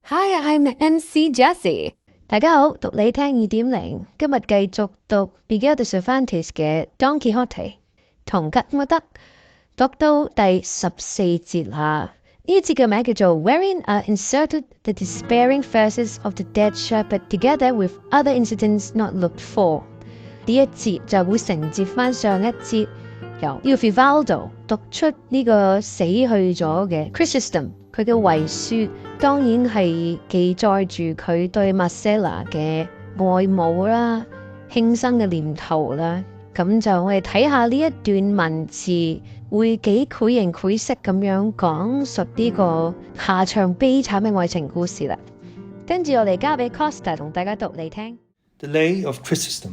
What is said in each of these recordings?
Hi, I'm MC Jessie。大家好，讀你聽2.0，今日繼續讀 Miguel de Cervantes 嘅 Don Quixote 唐吉訶德，讀到第14節啦。呢一節嘅名叫做 Wherein are inserted the despairing verses of the dead shepherd together with other incidents not looked for。呢一節就會承接翻上一節，由呢個 Vivaldo 讀出呢個死去咗嘅 Chrysostom 佢嘅遺書，當然係記載住佢對 Marcela 嘅愛慕啦、輕生嘅念頭啦。咁就我哋睇下呢一段文字會幾繪形繪色咁樣講述呢個下場悲慘嘅愛情故事啦。跟住我哋交俾 Costa 同大家讀嚟聽。 The Lay of Chrysostom.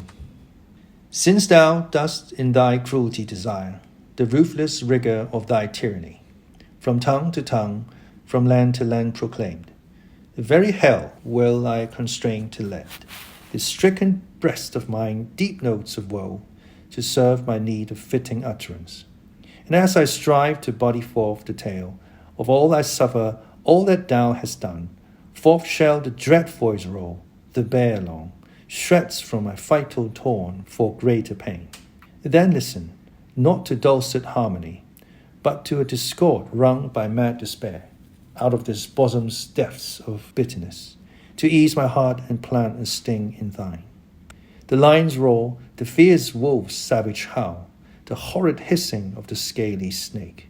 Since thou dost in thy cruelty desire the ruthless rigour of thy tyranny, from tongue to tongue, from land to land proclaimed, the very hell will I constrain to lend, this stricken breast of mine deep notes of woe, to serve my need of fitting utterance. And as I strive to body forth the tale of all I suffer, all that thou hast done, forth shall the dread voice roll, the bear along, shreds from my vital torn for greater pain. Then listen, not to dulcet harmony, but to a discord wrung by mad despair, out of this bosom's depths of bitterness, to ease my heart and plant a sting in thine. The lion's roar, the fierce wolf's savage howl, the horrid hissing of the scaly snake,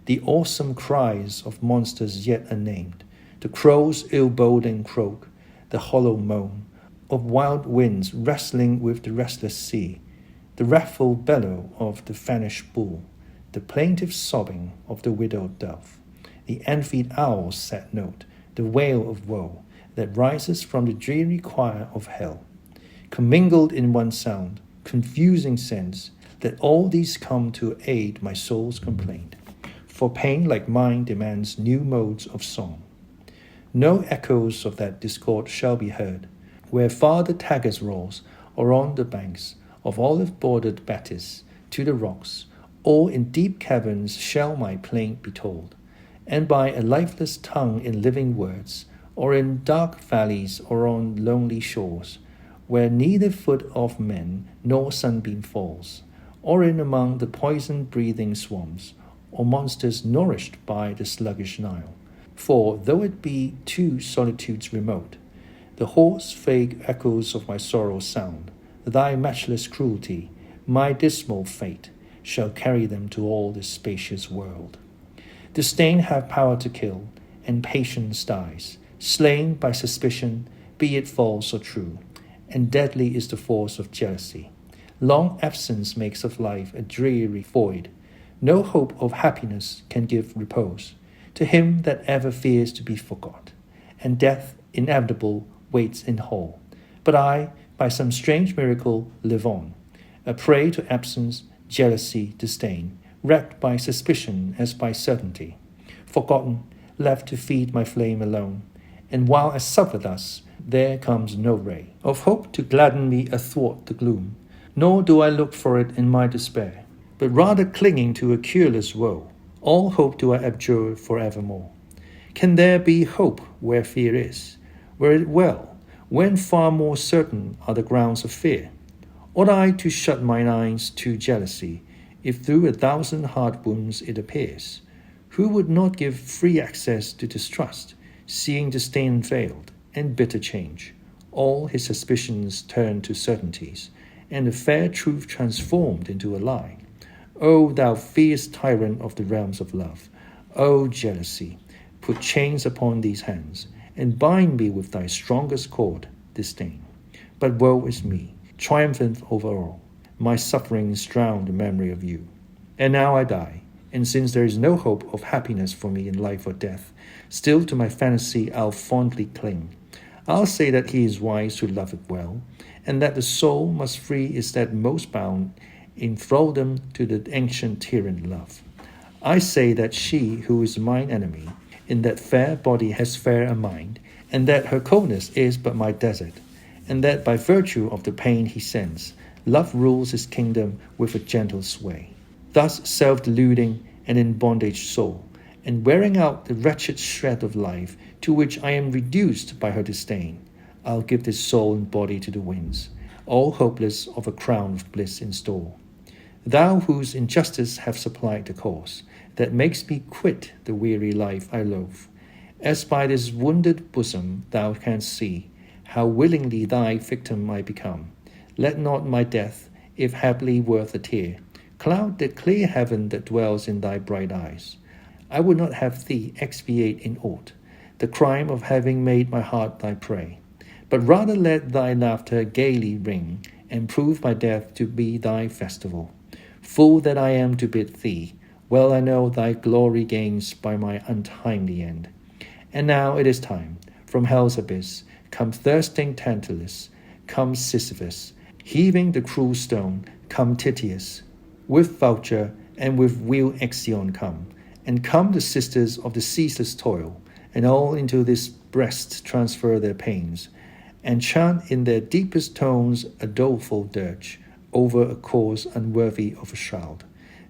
the awesome cries of monsters yet unnamed, the crow's ill-boding croak, the hollow moan of wild winds wrestling with the restless sea, the wrathful bellow of the famished bull, the plaintive sobbing of the widowed dove, the envied owl's sad note, the wail of woe that rises from the dreary choir of hell, commingled in one sound, confusing sense, that all these come to aid my soul's complaint. For pain like mine demands new modes of song. No echoes of that discord shall be heard, where far the Tagus rolls, or on the banks of olive-bordered Batis, to the rocks, or in deep caverns shall my plaint be told, and by a lifeless tongue in living words, or in dark valleys or on lonely shores, where neither foot of men nor sunbeam falls, or in among the poison-breathing swamps, or monsters nourished by the sluggish Nile. For though it be two solitudes remote, the hoarse vague echoes of my sorrow sound, thy matchless cruelty, my dismal fate, shall carry them to all this spacious world. Disdain hath power to kill, and patience dies, slain by suspicion, be it false or true, and deadly is the force of jealousy. Long absence makes of life a dreary void. No hope of happiness can give repose to him that ever fears to be forgot, and death inevitable waits in hall. But I, by some strange miracle, live on, a prey to absence, jealousy, disdain, wrapped by suspicion as by certainty, forgotten, left to feed my flame alone. And while I suffer thus, there comes no ray of hope to gladden me athwart the gloom, nor do I look for it in my despair, but rather clinging to a cureless woe, all hope do I abjure for evermore. Can there be hope where fear is? Were it well, when far more certain are the grounds of fear? Ought I to shut mine eyes to jealousy, if through 1,000 heart wounds it appears? Who would not give free access to distrust, seeing disdain unveiled, and bitter change, all his suspicions turned to certainties, and the fair truth transformed into a lie? O thou fierce tyrant of the realms of love, O jealousy, put chains upon these hands, and bind me with thy strongest cord, disdain. But woe is me, triumphant over all, my sufferings drown the memory of you. And now I die, and since there is no hope of happiness for me in life or death, still to my fantasy I'll fondly cling. I'll say that he is wise who loveth well, and that the soul must free is that most bound in thraldom to the ancient tyrant love. I say that she who is mine enemy, in that fair body has fair a mind, and that her coldness is but my desert, and that by virtue of the pain he sends, love rules his kingdom with a gentle sway. Thus self-deluding and in bondage soul, and wearing out the wretched shred of life to which I am reduced by her disdain, I'll give this soul and body to the winds, all hopeless of a crown of bliss in store. Thou whose injustice have supplied the cause that makes me quit the weary life I loathe, as by this wounded bosom thou canst see how willingly thy victim I become, let not my death, if haply worth a tear, cloud the clear heaven that dwells in thy bright eyes. I would not have thee expiate in aught the crime of having made my heart thy prey, but rather let thy laughter gaily ring, and prove my death to be thy festival. Fool that I am to bid thee, well I know thy glory gains by my untimely end. And now it is time, from hell's abyss, come thirsting Tantalus, come Sisyphus, heaving the cruel stone, come Titius, with Vulture and with wheel Ixion come, and come the sisters of the ceaseless toil, and all into this breast transfer their pains, and chant in their deepest tones a doleful dirge over a cause unworthy of a shroud.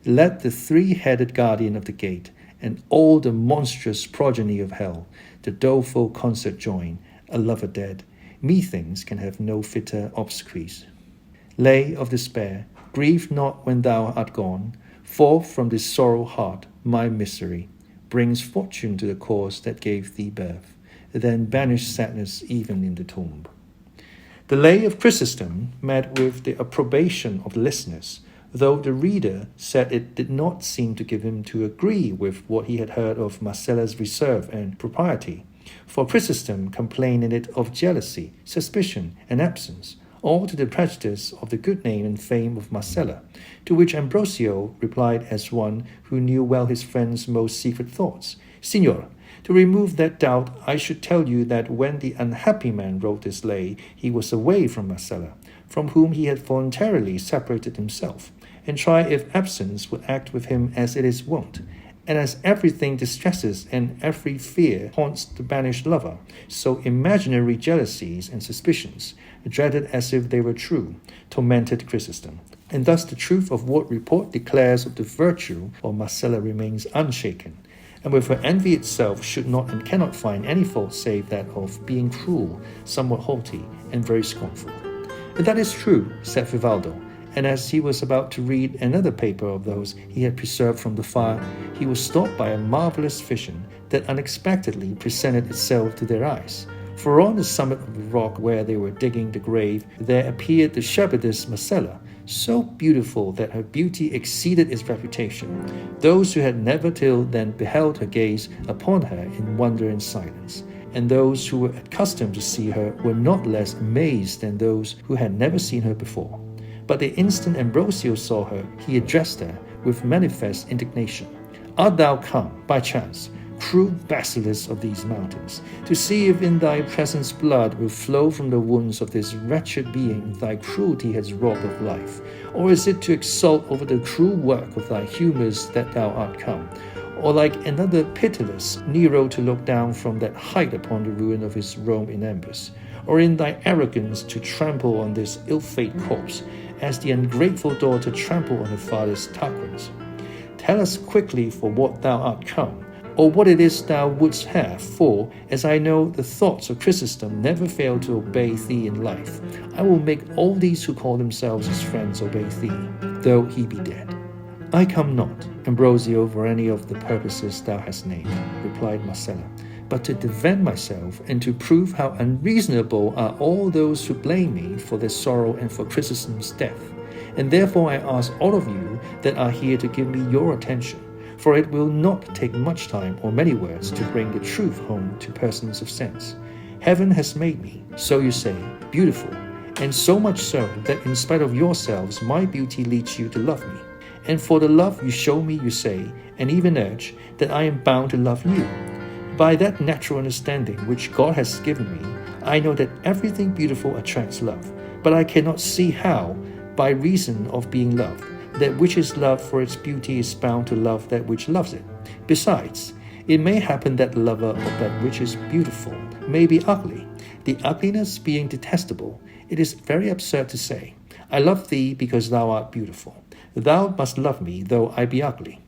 Let the three-headed guardian of the gate and all the monstrous progeny of hell the doleful concert join, a lover dead, methinks can have no fitter obsequies. Lay of despair, grieve not when thou art gone, forth from this sorrow heart my misery brings fortune to the cause that gave thee birth, then banish sadness even in the tomb. The lay of Chrysostom met with the approbation of the listeners, though the reader said it did not seem to give him to agree with what he had heard of Marcella's reserve and propriety, for Chrysostom complained in it of jealousy, suspicion, and absence, all to the prejudice of the good name and fame of Marcella, to which Ambrosio replied as one who knew well his friend's most secret thoughts, Signor, to remove that doubt, I should tell you that when the unhappy man wrote this lay, he was away from Marcella, from whom he had voluntarily separated himself, and try if absence would act with him as it is wont. And as everything distresses and every fear haunts the banished lover, so imaginary jealousies and suspicions, dreaded as if they were true, tormented Chrysostom. And thus the truth of what report declares of the virtue of Marcella remains unshaken, and with her envy itself should not and cannot find any fault save that of being cruel, somewhat haughty, and very scornful. And that is true, said Vivaldo, and as he was about to read another paper of those he had preserved from the fire, he was stopped by a marvelous vision that unexpectedly presented itself to their eyes. For on the summit of the rock where they were digging the grave, there appeared the shepherdess Marcella, so beautiful that her beauty exceeded its reputation. Those who had never till then beheld her gaze upon her in wonder and silence, and those who were accustomed to see her were not less amazed than those who had never seen her before. But the instant Ambrosio saw her, he addressed her with manifest indignation. Art thou come, by chance, cruel basilisk of these mountains, to see if in thy presence blood will flow from the wounds of this wretched being thy cruelty has robbed of life? Or is it to exult over the cruel work of thy humours that thou art come? Or like another pitiless Nero to look down from that height upon the ruin of his Rome in embers? Or in thy arrogance to trample on this ill-fated corpse, as the ungrateful daughter trampled on her father's Tarquins? Tell us quickly for what thou art come, or what it is thou wouldst have, for, as I know the thoughts of Chrysostom never fail to obey thee in life, I will make all these who call themselves his friends obey thee, though he be dead. I come not, Ambrosio, for any of the purposes thou hast named, replied Marcella, but to defend myself and to prove how unreasonable are all those who blame me for their sorrow and for Chrysostom's death. And therefore I ask all of you that are here to give me your attention, for it will not take much time or many words to bring the truth home to persons of sense. Heaven has made me, so you say, beautiful, and so much so that in spite of yourselves my beauty leads you to love me. And for the love you show me, you say, and even urge, that I am bound to love you. By that natural understanding which God has given me, I know that everything beautiful attracts love, but I cannot see how, by reason of being loved, that which is loved for its beauty is bound to love that which loves it. Besides, it may happen that the lover of that which is beautiful may be ugly. The ugliness being detestable, it is very absurd to say, I love thee because thou art beautiful. Thou must love me though I be ugly.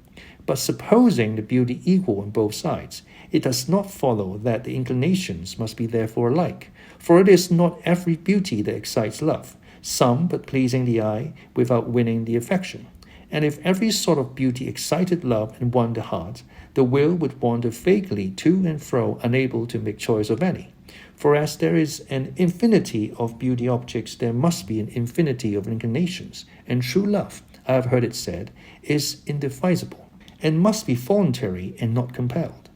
But supposing the beauty equal on both sides, it does not follow that the inclinations must be therefore alike, for it is not every beauty that excites love, some but pleasing the eye without winning the affection. And if every sort of beauty excited love and won the heart, the will would wander vaguely to and fro, unable to make choice of any. For as there is an infinity of beauty objects, there must be an infinity of inclinations, and true love, I have heard it said, is indivisible, and must be voluntary and not compelled.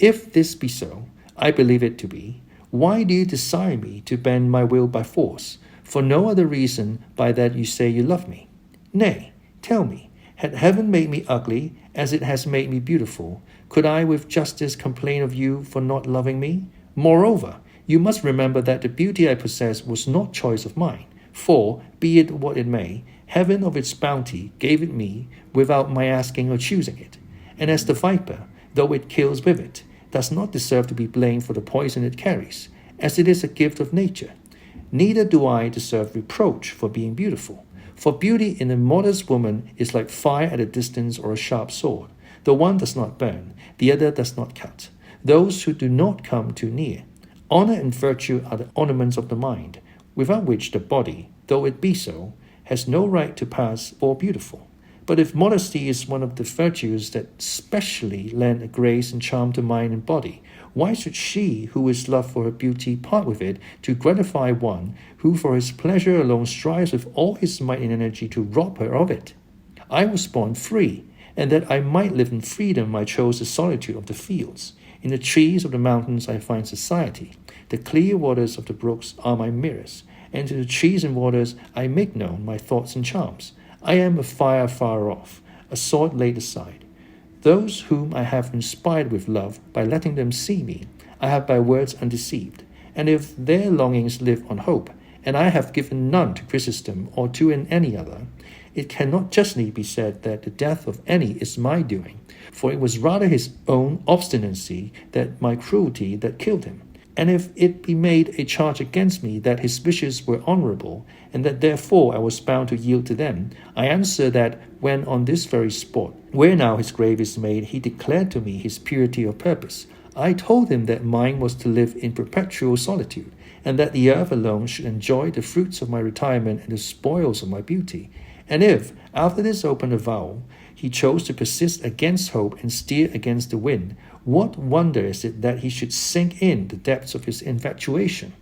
If this be so, I believe it to be, why do you desire me to bend my will by force, for no other reason by that you say you love me? Nay, tell me, had heaven made me ugly, as it has made me beautiful, could I with justice complain of you for not loving me? Moreover, you must remember that the beauty I possess was not choice of mine, for, be it what it may, heaven of its bounty gave it me without my asking or choosing it. And as the viper, though it kills with it, does not deserve to be blamed for the poison it carries, as it is a gift of nature, neither do I deserve reproach for being beautiful. For beauty in a modest woman is like fire at a distance or a sharp sword. The one does not burn, the other does not cut. Those who do not come too near. Honor and virtue are the ornaments of the mind, without which the body, though it be so, has no right to pass for beautiful. But if modesty is one of the virtues that specially lend a grace and charm to mind and body, why should she who is loved for her beauty part with it to gratify one who for his pleasure alone strives with all his might and energy to rob her of it? I was born free, and that I might live in freedom I chose the solitude of the fields. In the trees of the mountains I find society. The clear waters of the brooks are my mirrors, and to the trees and waters I make known my thoughts and charms. I am a fire far off, a sword laid aside. Those whom I have inspired with love by letting them see me, I have by words undeceived. And if their longings live on hope, and I have given none to Chrysostom or to any other, it cannot justly be said that the death of any is my doing, for it was rather his own obstinacy than my cruelty that killed him. And if it be made a charge against me that his wishes were honourable, and that therefore I was bound to yield to them, I answer that when on this very spot, where now his grave is made, he declared to me his purity of purpose, I told him that mine was to live in perpetual solitude, and that the earth alone should enjoy the fruits of my retirement and the spoils of my beauty. And if, after this open avowal, he chose to persist against hope and steer against the wind, what wonder is it that he should sink in the depths of his infatuation?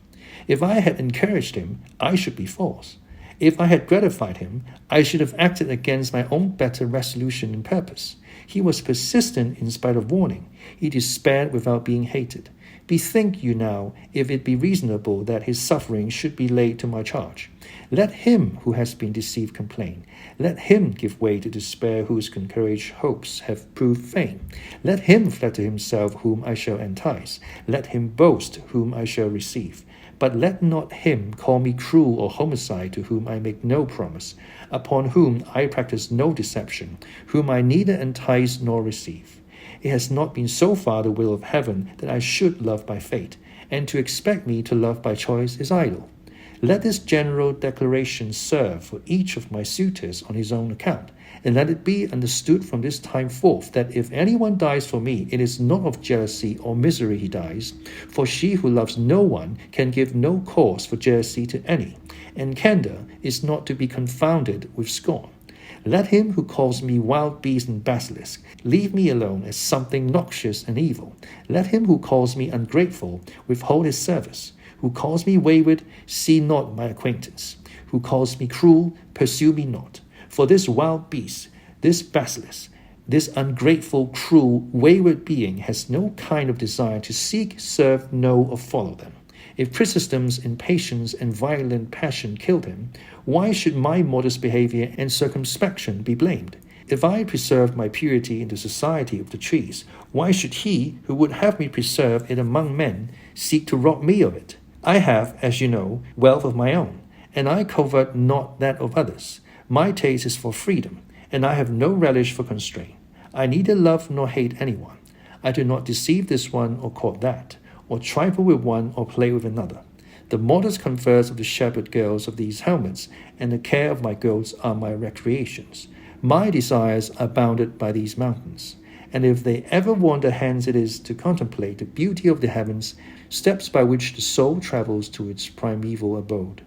If I had encouraged him, I should be false. If I had gratified him, I should have acted against my own better resolution and purpose. He was persistent in spite of warning. He despaired without being hated. Bethink you now if it be reasonable that his suffering should be laid to my charge. Let him who has been deceived complain. Let him give way to despair whose encouraged hopes have proved vain. Let him flatter himself whom I shall entice. Let him boast whom I shall receive. But let not him call me cruel or homicide to whom I make no promise, upon whom I practice no deception, whom I neither entice nor receive. It has not been so far the will of heaven that I should love by fate, and to expect me to love by choice is idle. Let this general declaration serve for each of my suitors on his own account, and let it be understood from this time forth that if anyone dies for me, it is not of jealousy or misery he dies, for she who loves no one can give no cause for jealousy to any, and candour is not to be confounded with scorn. Let him who calls me wild beast and basilisk leave me alone as something noxious and evil. Let him who calls me ungrateful withhold his service. Who calls me wayward, see not my acquaintance. Who calls me cruel, pursue me not. For this wild beast, this basilisk, this ungrateful, cruel, wayward being has no kind of desire to seek, serve, know, or follow them. If Chrysostom's impatience and violent passion killed him, why should my modest behavior and circumspection be blamed? If I preserved my purity in the society of the trees, why should he who would have me preserve it among men seek to rob me of it? I have, as you know, wealth of my own, and I covet not that of others. My taste is for freedom, and I have no relish for constraint. I neither love nor hate anyone. I do not deceive this one or court that, or trifle with one or play with another. The modest converse of the shepherd girls of these helmets and the care of my goats are my recreations. My desires are bounded by these mountains, and if they ever wander hence, it is to contemplate the beauty of the heavens, steps by which the soul travels to its primeval abode.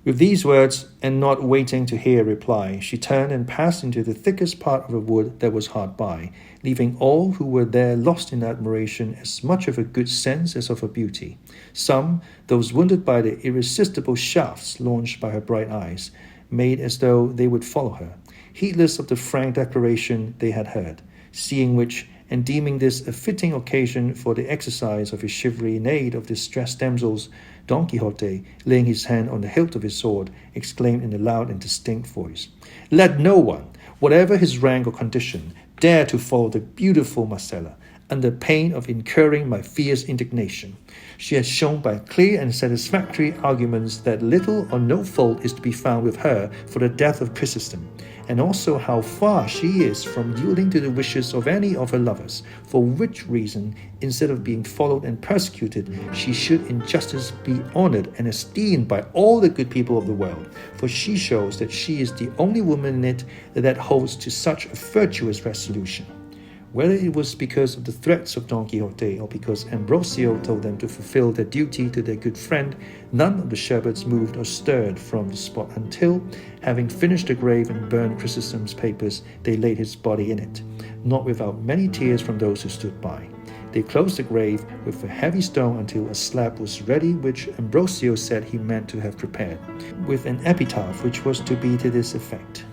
With these words, and not waiting to hear a reply, she turned and passed into the thickest part of a wood that was hard by, leaving all who were there lost in admiration as much of her good sense as of her beauty. Some, those wounded by the irresistible shafts launched by her bright eyes, made as though they would follow her, heedless of the frank declaration they had heard, seeing which, and deeming this a fitting occasion for the exercise of his chivalry in aid of distressed damsels, Don Quixote, laying his hand on the hilt of his sword, exclaimed in a loud and distinct voice, "Let no one, whatever his rank or condition, dare to follow the beautiful Marcela, under pain of incurring my fierce indignation. She has shown by clear and satisfactory arguments that little or no fault is to be found with her for the death of Chrysostom, and also how far she is from yielding to the wishes of any of her lovers, for which reason, instead of being followed and persecuted, she should in justice be honored and esteemed by all the good people of the world, for she shows that she is the only woman in it that holds to such a virtuous resolution." Whether it was because of the threats of Don Quixote or because Ambrosio told them to fulfill their duty to their good friend, none of the shepherds moved or stirred from the spot until, having finished the grave and burned Chrysostom's papers, they laid his body in it, not without many tears from those who stood by. They closed the grave with a heavy stone until a slab was ready, which Ambrosio said he meant to have prepared, with an epitaph which was to be to this effect: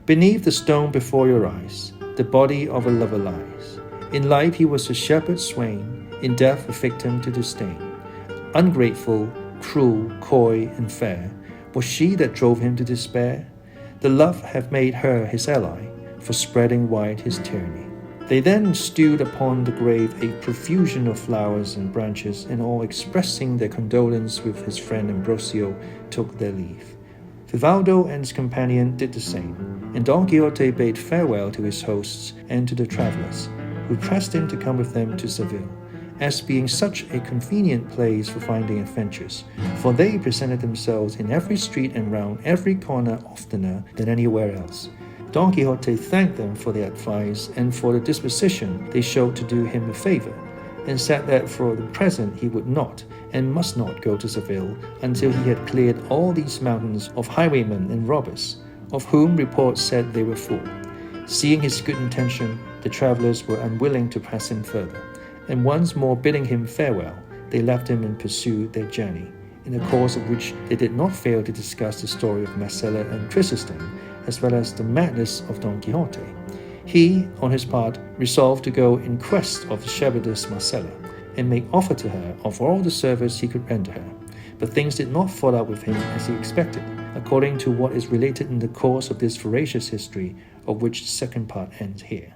"Beneath the stone before your eyes, the body of a lover lies. In life he was a shepherd swain, in death a victim to disdain. Ungrateful, cruel, coy, and fair, was she that drove him to despair? The love hath made her his ally, for spreading wide his tyranny." They then strewed upon the grave a profusion of flowers and branches, and all expressing their condolence with his friend Ambrosio, took their leave. Vivaldo and his companion did the same, and Don Quixote bade farewell to his hosts and to the travellers, who pressed him to come with them to Seville, as being such a convenient place for finding adventures, for they presented themselves in every street and round every corner oftener than anywhere else. Don Quixote thanked them for their advice and for the disposition they showed to do him a favour, and said that for the present he would not and must not go to Seville until he had cleared all these mountains of highwaymen and robbers, of whom report said they were full. Seeing his good intention, the travellers were unwilling to press him further, and once more bidding him farewell, they left him and pursued their journey, in the course of which they did not fail to discuss the story of Marcela and Chrysostom, as well as the madness of Don Quixote. He, on his part, resolved to go in quest of the shepherdess Marcela, and make offer to her of all the service he could render her. But things did not fall out with him as he expected, according to what is related in the course of this veracious history, of which the second part ends here.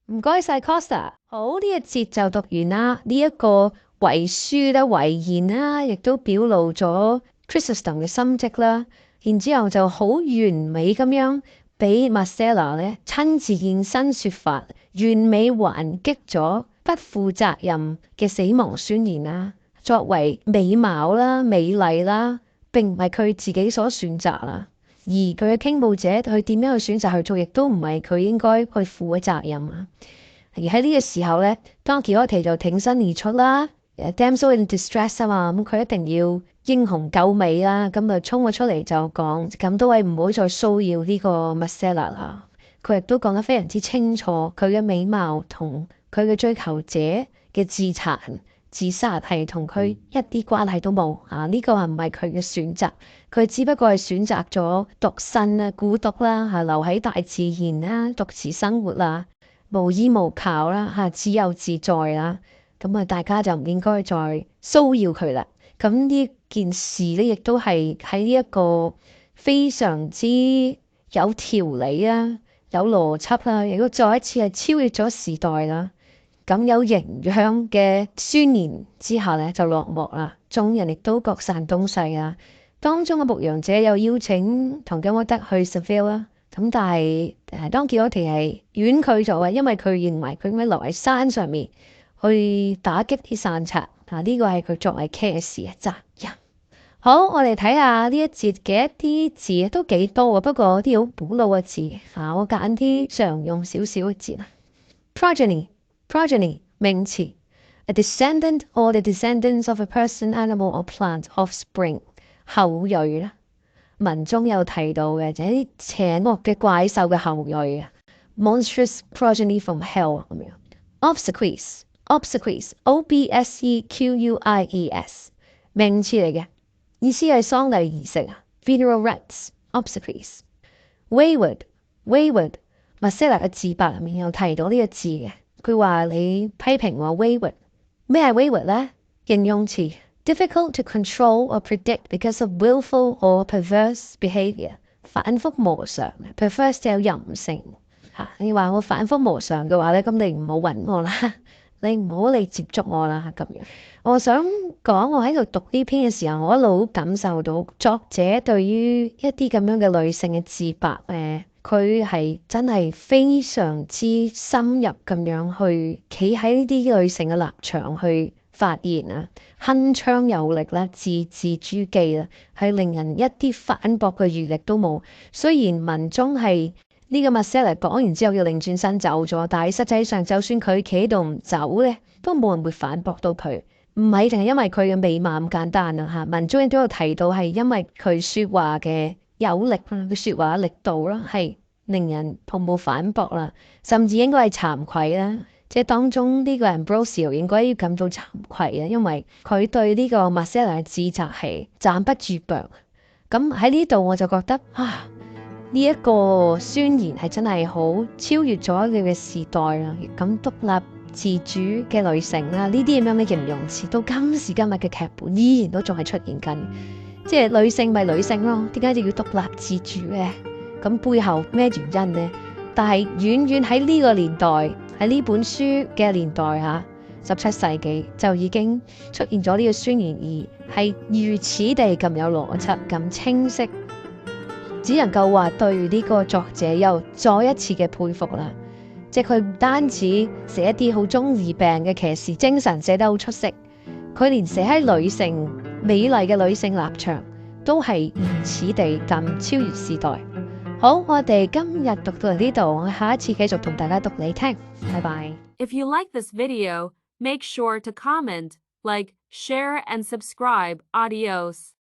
唔該晒 Costa， 好，呢一節就讀完啦。呢一個遺書啦、遺言啦，亦都表露咗 Chrysostom 嘅心跡啦。然之後就好完美咁樣俾 Marcela 咧親自現身説法，完美還擊咗不負責任嘅死亡宣言啦。作為美貌啦、美麗啦，並唔係佢自己所選擇啦。而佢嘅傾慕者佢點樣去選擇去做，亦都唔係佢應該去負嘅責任啊。而喺呢個時候咧，Don Quixote就挺身而出啦。Damsel in distress 啊嘛，咁佢一定要英雄救美啦，咁就衝咗出嚟就講，咁多位唔好再騷擾呢個 Marcela 啦。佢亦都講得非常之清楚，佢嘅美貌同佢嘅追求者嘅自殘自殺係同佢一啲關係都冇啊！呢個唔係佢嘅選擇，佢只不過係選擇咗獨身啊、孤獨啦嚇，留喺大自然啦、獨自生活啦、無依無靠啦嚇、自由自在啦。咁啊，大家就唔應該再騷擾佢啦。咁呢件事咧，亦都係喺呢一個非常之有條理啦、有邏輯啦，亦都再一次係超越咗時代啦。咁有營養嘅宣言之下咧，就落幕啦。眾人亦都各散東西啦。當中嘅牧羊者又邀請唐吉訶德去 Seville 啦。咁但係Don Quixote係婉拒咗啊，因為佢認為佢應該留喺山上面去打擊啲山賊。呢個係佢作為騎士嘅責任。好，我哋睇下呢一節嘅一啲字都幾多啊，不過啲好古老嘅字我揀啲常用少少嘅字啦。Progeny 名詞 ，a descendant or the descendants of a person, animal or plant, offspring 後裔啦。文中有提到嘅就係啲邪惡嘅怪獸嘅後裔啊 ，monstrous progeny from hell 咁樣。obsequies obsequies 名詞嚟嘅。意思係喪禮儀式funeral rites obsequies。wayward Marcela嘅自白入面有提到呢個字嘅，佢話你批評我 wayward， 咩係 wayward 呢？形容詞 difficult to control or predict because of willful or perverse behaviour， 反覆無常 perverse 就有淫性你話我反覆無常嘅話咧，咁你唔好揾我啦。你唔好嚟接觸我啦咁樣。我想講，我喺度讀呢篇嘅時候，我一路感受到作者對於一啲咁樣嘅女性嘅自白佢係真係非常之深入咁樣去企喺呢啲女性嘅立場去發言鏗鏘有力啦，字字珠璣啦，係令人一啲反駁嘅餘力都冇。雖然文中係呢個 Marcela 講完之後要擰轉身走咗，但係實際上就算佢企喺度唔走咧，都冇人會反駁到佢。唔係淨係因為佢嘅美貌咁簡單文中亦都有提到係因為佢說話嘅有力佢說話力度啦，係令人毫無反駁啦，甚至應該係慚愧啦。即係當中呢個人 Ambrosio 應該要感到慚愧因為佢對呢個 Marcela 嘅指責係讚不絕口。咁喺呢度我就覺得呢一個宣言係真係好超越咗佢嘅時代啦，咁獨立自主嘅女性啦，呢啲咁樣嘅形容詞到今時今日嘅劇本依然都仲係出現緊。即係女性咪女性咯，點解就要獨立自主咧？咁背後咩原因呢？但係遠遠喺呢個年代，喺呢本書嘅年代17世紀就已經出現咗呢個宣言，而係如此地咁有邏輯、咁清晰。只能夠話對呢個作者又再一次嘅佩服啦，即係佢唔單止寫一啲好中二病嘅騎士精神寫得好出色，佢連寫喺女性美麗嘅女性立場都係如此地咁超越時代。好，我哋今日讀到嚟呢度，我下一次繼續同大家讀你聽，拜拜。If you like this video, make sure to comment, like, share and subscribe. Adios.